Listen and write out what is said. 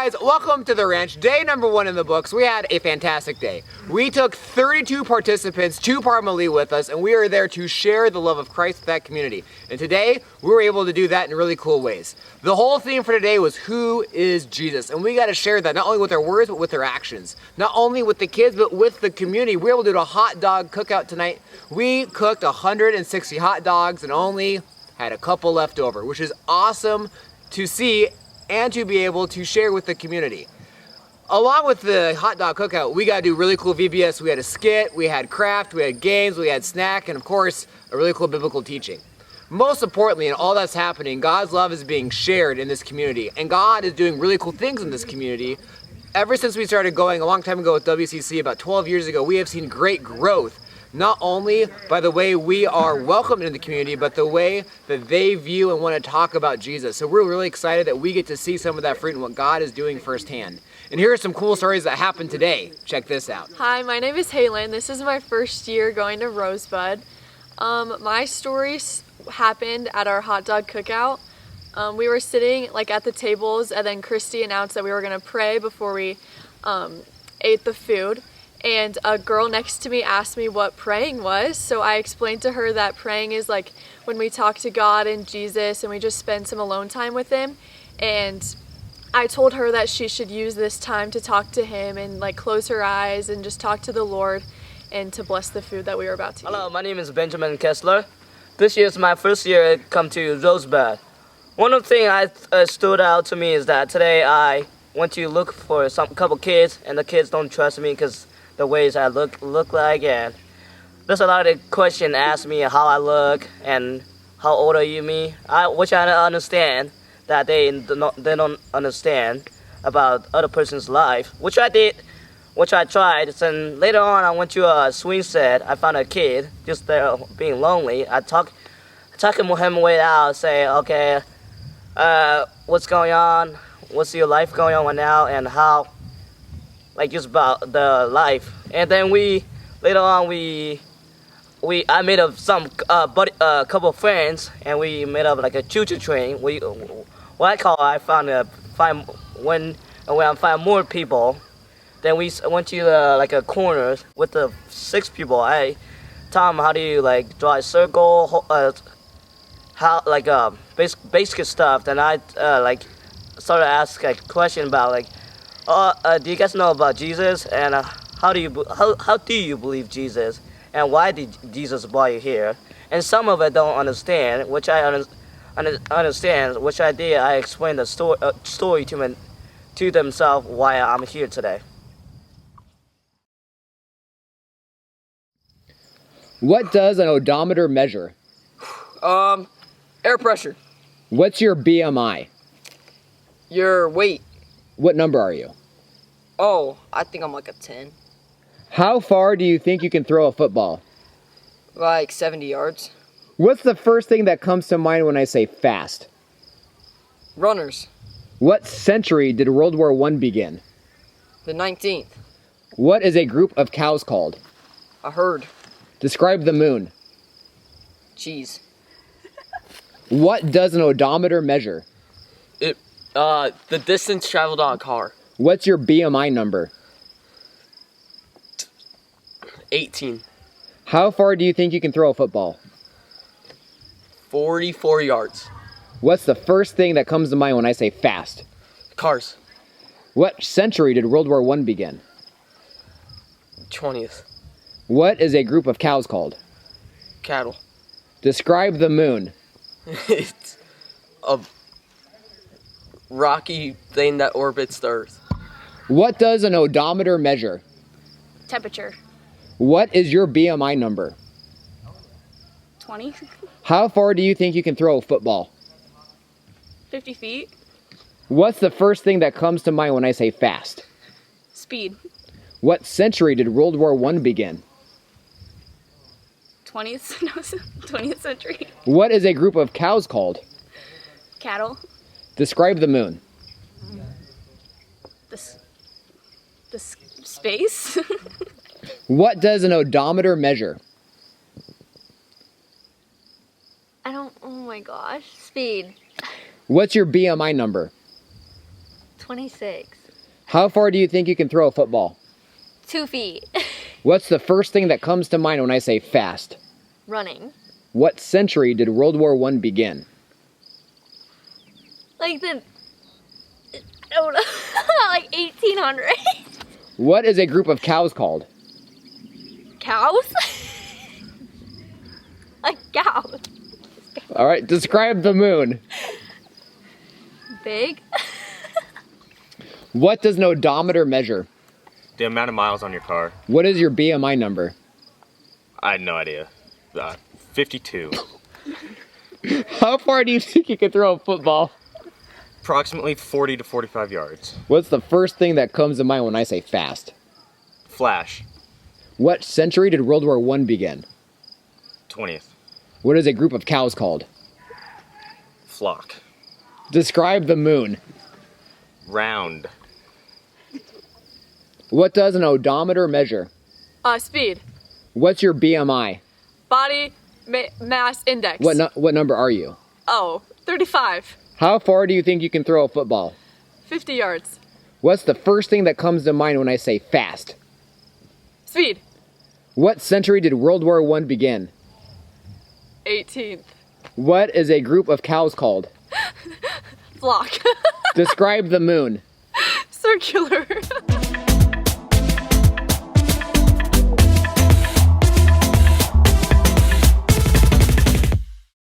guys, welcome to the ranch. Day number 1 in the books. We had a fantastic day. We took 32 participants to Parmalee with us, and we are there to share the love of Christ with that community. And today, we were able to do that in really cool ways. The whole theme for today was who is Jesus? And we got to share that not only with our words, but with our actions. Not only with the kids, but with the community. We were able to do a hot dog cookout tonight. We cooked 160 hot dogs and only had a couple left over, which is awesome to see and to be able to share with the community. Along with the hot dog cookout, we got to do really cool VBS. We had a skit, we had craft, we had games, we had snack, and of course, a really cool biblical teaching. Most importantly, in all that's happening, God's love is being shared in this community, and God is doing really cool things in this community. Ever since we started going a long time ago with WCC, about 12 years ago, we have seen great growth. Not only by the way we are welcomed in the community, but the way that they view and want to talk about Jesus. So we're really excited that we get to see some of that fruit and what God is doing firsthand. And here are some cool stories that happened today. Check this out. Hi, my name is Haylin. This is my first year going to Rosebud. My story happened at our hot dog cookout. We were sitting at the tables, and then Christy announced that we were going to pray before we ate the food. And a girl next to me asked me what praying was, so I explained to her that praying is when we talk to God and Jesus and we just spend some alone time with Him. And I told her that she should use this time to talk to Him and close her eyes and just talk to the Lord and to bless the food that we were about to eat. Hello, my name is Benjamin Kessler. This year is my first year come to Rosebud. One of the things that stood out to me is that today I went to look for couple kids, and the kids don't trust me because the ways I look like, and there's a lot of questions asked me how I look and how old are you which I understand that they don't understand about other person's life, which I did, which I tried. And later on I went to a swing set. I found a kid just there being lonely. I talked him way out, say, okay, what's going on, what's your life going on right now, and how just about the life. And then later on I made up couple of friends, and we made up a choo-choo train. When I find more people. Then we went to a corner with the 6 people. I told them how do you draw a circle, how basic stuff. Then I started to ask a question about do you guys know about Jesus, and how do you believe Jesus, and why did Jesus brought you here? And some of it don't understand, which I understand, which I did. I explained the story to themselves why I'm here today. What does an odometer measure? Air pressure. What's your BMI? Your weight. What number are you? Oh, I think I'm a 10. How far do you think you can throw a football? 70 yards. What's the first thing that comes to mind when I say fast? Runners. What century did World War I begin? The 19th. What is a group of cows called? A herd. Describe the moon. Cheese. What does an odometer measure? The distance traveled on a car. What's your BMI number? 18. How far do you think you can throw a football? 44 yards. What's the first thing that comes to mind when I say fast? Cars. What century did World War I begin? 20th. What is a group of cows called? Cattle. Describe the moon. It's a rocky thing that orbits the Earth. What does an odometer measure? Temperature. What is your BMI number? 20. How far do you think you can throw a football? 50 feet. What's the first thing that comes to mind when I say fast? Speed. What century did World War I begin? 20th century. What is a group of cows called? Cattle. Describe the moon. The space. What does an odometer measure? Oh my gosh. Speed. What's your BMI number? 26. How far do you think you can throw a football? 2 feet. What's the first thing that comes to mind when I say fast? Running. What century did World War I begin? Like the, I don't know, like 1800. What is a group of cows called? Cows? Like cows. All right, describe the moon. Big? What does an odometer measure? The amount of miles on your car. What is your BMI number? I had no idea. 52. How far do you think you can throw a football? Approximately 40 to 45 yards. What's the first thing that comes to mind when I say fast? Flash. What century did World War I begin? 20th. What is a group of cows called? Flock. Describe the moon. Round. What does an odometer measure? Speed. What's your BMI? Body mass index. What number are you? Oh, 35. How far do you think you can throw a football? 50 yards. What's the first thing that comes to mind when I say fast? Speed. What century did World War I begin? 18th. What is a group of cows called? Flock. Describe the moon. Circular.